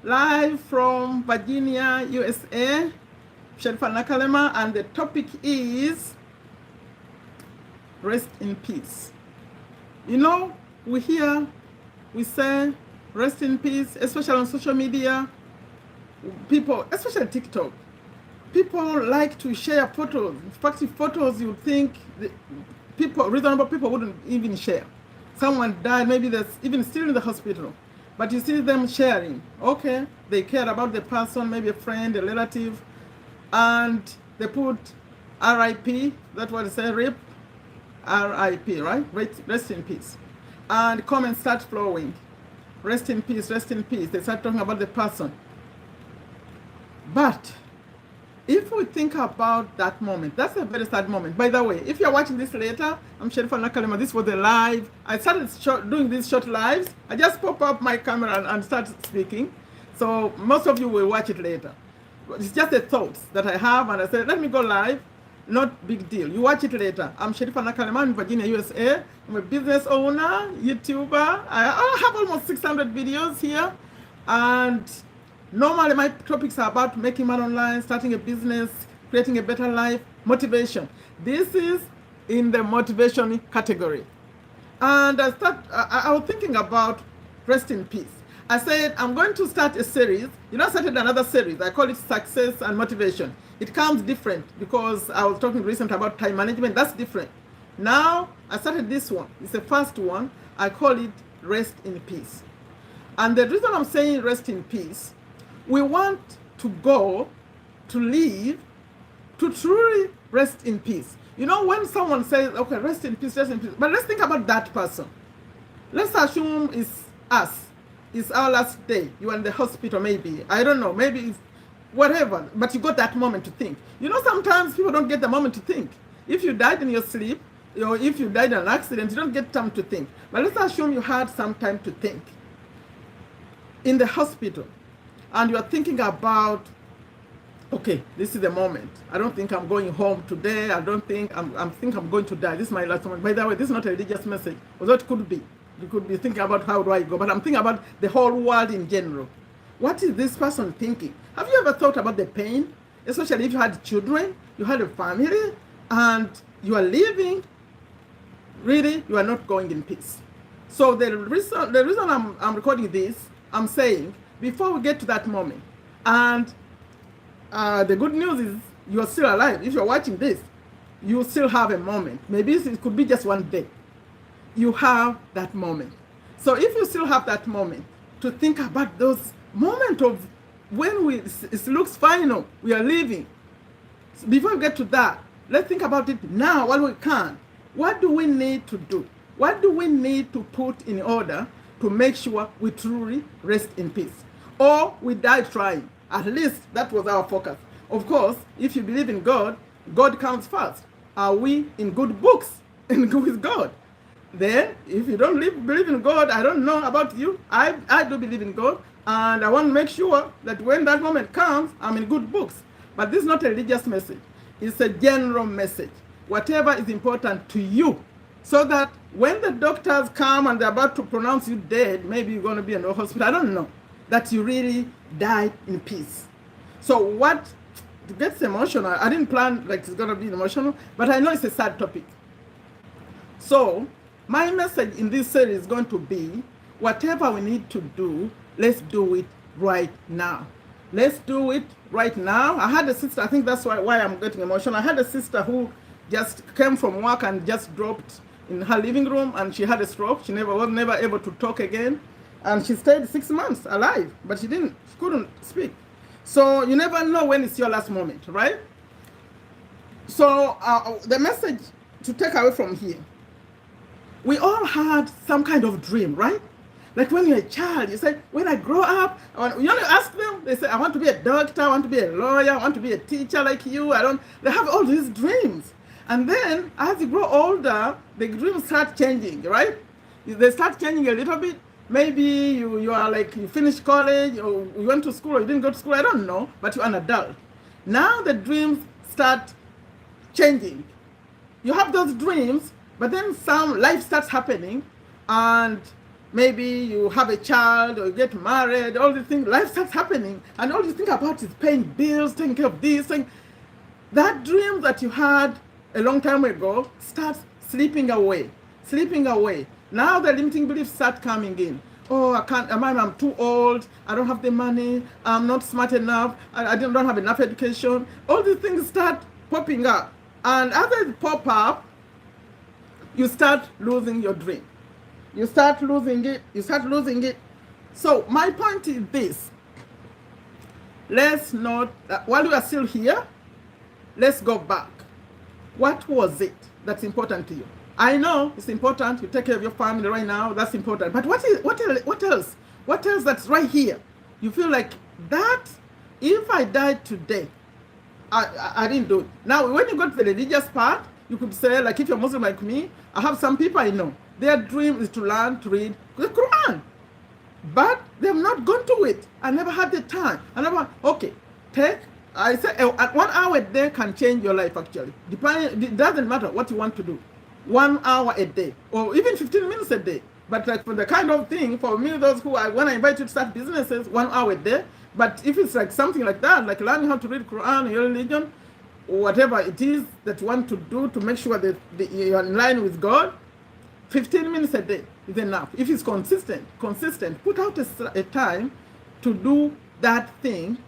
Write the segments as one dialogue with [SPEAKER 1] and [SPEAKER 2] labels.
[SPEAKER 1] live from Virginia, USA, Sherifa Nakalema, and the topic is rest in peace. You know, we say rest in peace, especially on social media. People, especially TikTok, people like to share photos. In fact, photos you think reasonable people wouldn't even share. Someone died, maybe that's even still in the hospital, but you see them sharing. Okay, they care about the person, maybe a friend, a relative, and they put RIP, that's what they say, RIP, RIP, right? Rest in peace. And comments start flowing. Rest in peace, rest in peace. They start talking about the person. But if we think about that moment, that's a very sad moment. By the way, if you're watching this later, I'm Sherifa Nakalema. This was a live. I started doing these short lives. I just pop up my camera and start speaking. So most of you will watch it later. It's just the thoughts that I have, and I said, let me go live. Not big deal. You watch it later. I'm Sherifa Nakalema in Virginia, USA. I'm a business owner, YouTuber. I have almost 600 videos here. And normally my topics are about making money online, starting a business, creating a better life, motivation. This is in the motivation category. And I was thinking about rest in peace. I said, I'm going to start a series. I started another series. I call it Success and Motivation. It comes different because I was talking recently about time management. That's different. Now, I started this one. It's the first one. I call it Rest in Peace. And the reason I'm saying rest in peace, we want to go, to live, to truly rest in peace. When someone says, okay, rest in peace, but let's think about that person. Let's assume it's us. It's our last day. You are in the hospital, maybe. I don't know. Maybe it's whatever. But you got that moment to think. Sometimes people don't get the moment to think. If you died in your sleep, or if you died in an accident, you don't get time to think. But let's assume you had some time to think. In the hospital, and you are thinking about, okay, this is the moment. I don't think I'm going home today. I don't think I'm going to die. This is my last moment. By the way, this is not a religious message, although it could be. You could be thinking about how do I go, but I'm thinking about the whole world in general. What is this person thinking? Have you ever thought about the pain? Especially if you had children, you had a family, and you are living, really, you are not going in peace. So the reason I'm recording this, I'm saying, before we get to that moment, and the good news is you're still alive. If you're watching this, you still have a moment. Maybe it could be just one day. You have that moment. So if you still have that moment to think about those moments of when it looks final, we are living. So before we get to that, let's think about it now while we can. What do we need to do? What do we need to put in order to make sure we truly rest in peace? Or we die trying. At least that was our focus. Of course, if you believe in God, God comes first. Are we in good books and good with God? Then, if you don't believe in God, I don't know about you. I do believe in God, and I want to make sure that when that moment comes, I'm in good books. But this is not a religious message. It's a general message. Whatever is important to you, so that when the doctors come and they're about to pronounce you dead, maybe you're going to be in the hospital, I don't know, that you really died in peace. So what gets emotional, I didn't plan like it's going to be emotional, but I know it's a sad topic. So my message in this series is going to be, whatever we need to do, let's do it right now. Let's do it right now. I had a sister, I think that's why I'm getting emotional. I had a sister who just came from work and just dropped in her living room, and she had a stroke. She was never able to talk again. And she stayed 6 months alive, but she couldn't speak. So you never know when it's your last moment, right? So the message to take away from here, we all had some kind of dream, right? Like when you're a child, you say, when I grow up, you only ask them, they say, I want to be a doctor, I want to be a lawyer, I want to be a teacher like you. They have all these dreams. And then as you grow older, the dreams start changing, right? They start changing a little bit. Maybe you are like, you finished college, or you went to school, or you didn't go to school, I don't know, but you're an adult. Now the dreams start changing. You have those dreams, but then some life starts happening, and maybe you have a child or you get married, all these things, life starts happening, and all you think about is paying bills, taking care of this thing. That dream that you had a long time ago starts slipping away, slipping away. Now the limiting beliefs start coming in. Oh, I can't, I'm too old, I don't have the money, I'm not smart enough, I don't have enough education. All these things start popping up. And as they pop up, you start losing your dream. You start losing it, you start losing it. So my point is this. Let's not, while we are still here, let's go back. What was it that's important to you? I know it's important. You take care of your family right now. That's important. But what else? What else that's right here? You feel like that if I died today, I didn't do it. Now, when you go to the religious part, you could say, like if you're Muslim like me, I have some people I know. Their dream is to learn to read the Quran. But they've not gone to it. I never had the time. Okay, I say 1 hour a day can change your life actually. It doesn't matter what you want to do. 1 hour a day, or even 15 minutes a day. But like for the kind of thing, for me, those who when I invite you to start businesses, 1 hour a day. But if it's like something like that, like learning how to read Quran, your religion, or whatever it is that you want to do to make sure that you're in line with God, 15 minutes a day is enough. If it's consistent, put out a time to do that thing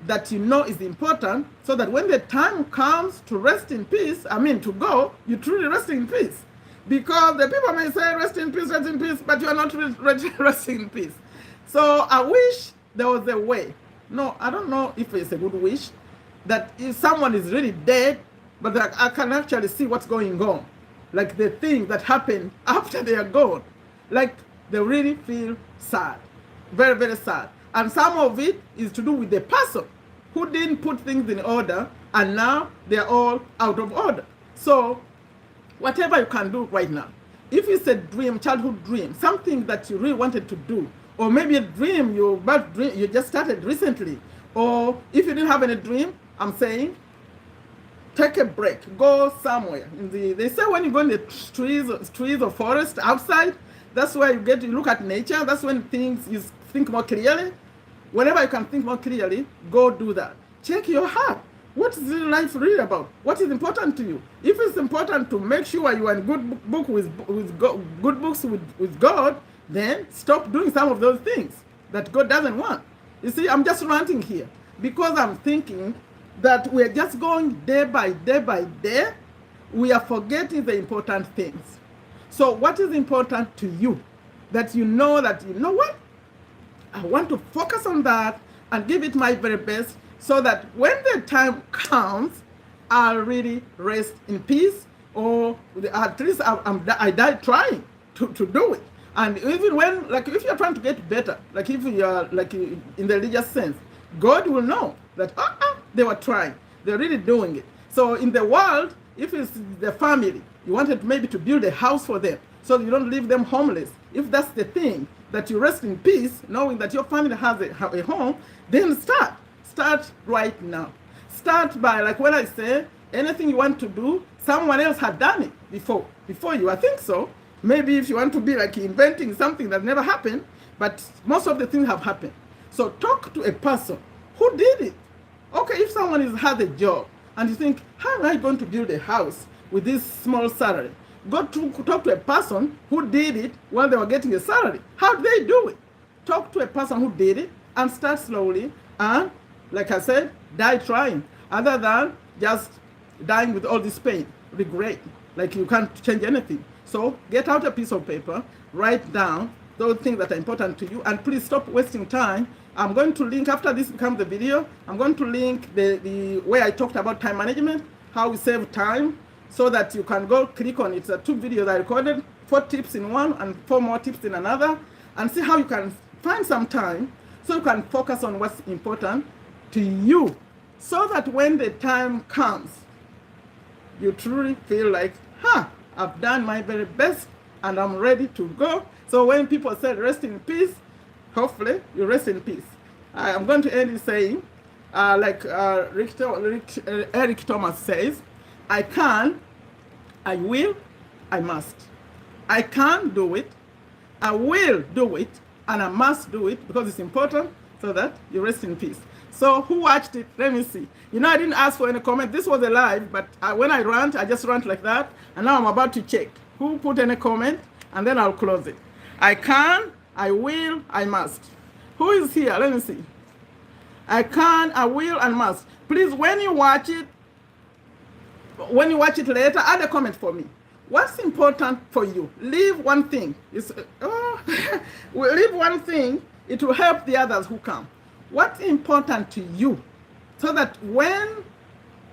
[SPEAKER 1] that you know is important, so that when the time comes to rest in peace, to go, you truly rest in peace. Because the people may say rest in peace, but you are not resting in peace. So I wish there was a way. No, I don't know if it's a good wish, that if someone is really dead, but I can actually see what's going on. Like the thing that happened after they are gone. Like they really feel sad. Very, very sad. And some of it is to do with the person who didn't put things in order, and now they're all out of order. So whatever you can do right now, if it's a dream, childhood dream, something that you really wanted to do, or maybe a dream you just started recently, or if you didn't have any dream, I'm saying take a break, go somewhere. They say when you go in the trees or forest outside, that's where you look at nature. That's when you think more clearly. Whenever you can think more clearly, go do that. Check your heart. What is life really about? What is important to you? If it's important to make sure you are in good books with God, then stop doing some of those things that God doesn't want. You see, I'm just ranting here because I'm thinking that we're just going day by day. We are forgetting the important things. So what is important to you? That you know what? I want to focus on that and give it my very best, so that when the time comes, I'll really rest in peace, or at least I died trying to do it. And even when, like if you're trying to get better, like if you're like in the religious sense, God will know that they were trying, they're really doing it. So in the world, if it's the family, you wanted maybe to build a house for them so you don't leave them homeless. If that's the thing, that you rest in peace, knowing that your family has a home, then start right now. Start by, like when I say, anything you want to do, someone else had done it before you. I think so. Maybe if you want to be like inventing something that never happened, but most of the things have happened. So talk to a person who did it. Okay, if someone has a job and you think, how am I going to build a house with this small salary? Go to talk to a person who did it while they were getting a salary. How did they do it? Talk to a person who did it and start slowly, and like I said, die trying, other than just dying with all this pain, regret, like you can't change anything. So get out a piece of paper, write down those things that are important to you, and please stop wasting time. I'm going to link, after this becomes the video, I'm going to link the way I talked about time management, how we save time, so that you can go click on it. 2 videos I recorded, 4 tips in one and 4 more tips in another, and see how you can find some time so you can focus on what's important to you, so that when the time comes, you truly feel like, I've done my very best and I'm ready to go. So when people say rest in peace, hopefully you rest in peace. I'm going to end it saying, like Eric Thomas says, I can, I will, I must. I can do it, I will do it, and I must do it because it's important so that you rest in peace. So who watched it? Let me see. I didn't ask for any comment. This was a live, but when I rant, I just rant like that. And now I'm about to check who put any comment, and then I'll close it. I can, I will, I must. Who is here? Let me see. I can, I will, and must. Please, when you watch it later, add a comment for me. What's important for you? Leave one thing. Leave one thing. It will help the others who come. What's important to you, so that when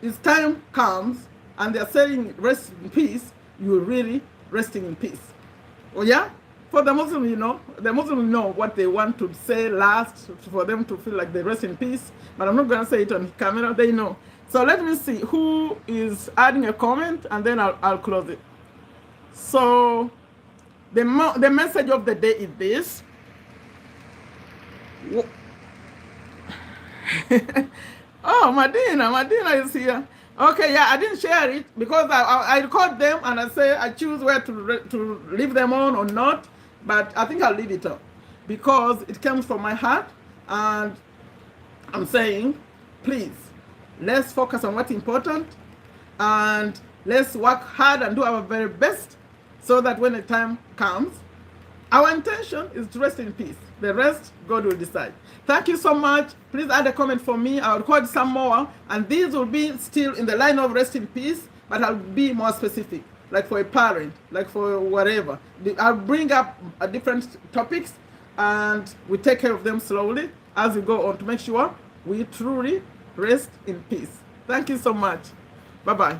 [SPEAKER 1] this time comes and they're saying rest in peace, you're really resting in peace. Oh yeah? For the Muslim, the Muslims know what they want to say last for them to feel like they rest in peace. But I'm not going to say it on camera. They know. So let me see who is adding a comment, and then I'll close it. So the message of the day is this. Oh, Madina is here. Okay, yeah, I didn't share it because I record them and I say I choose where to leave them on or not, but I think I'll leave it on because it comes from my heart, and I'm saying, please, let's focus on what's important, and let's work hard and do our very best so that when the time comes, our intention is to rest in peace. The rest, God will decide. Thank you so much. Please add a comment for me. I'll record some more, and these will be still in the line of rest in peace, but I'll be more specific, like for a parent, like for whatever. I'll bring up different topics, and we take care of them slowly as we go on to make sure we truly rest in peace. Thank you so much. Bye-bye.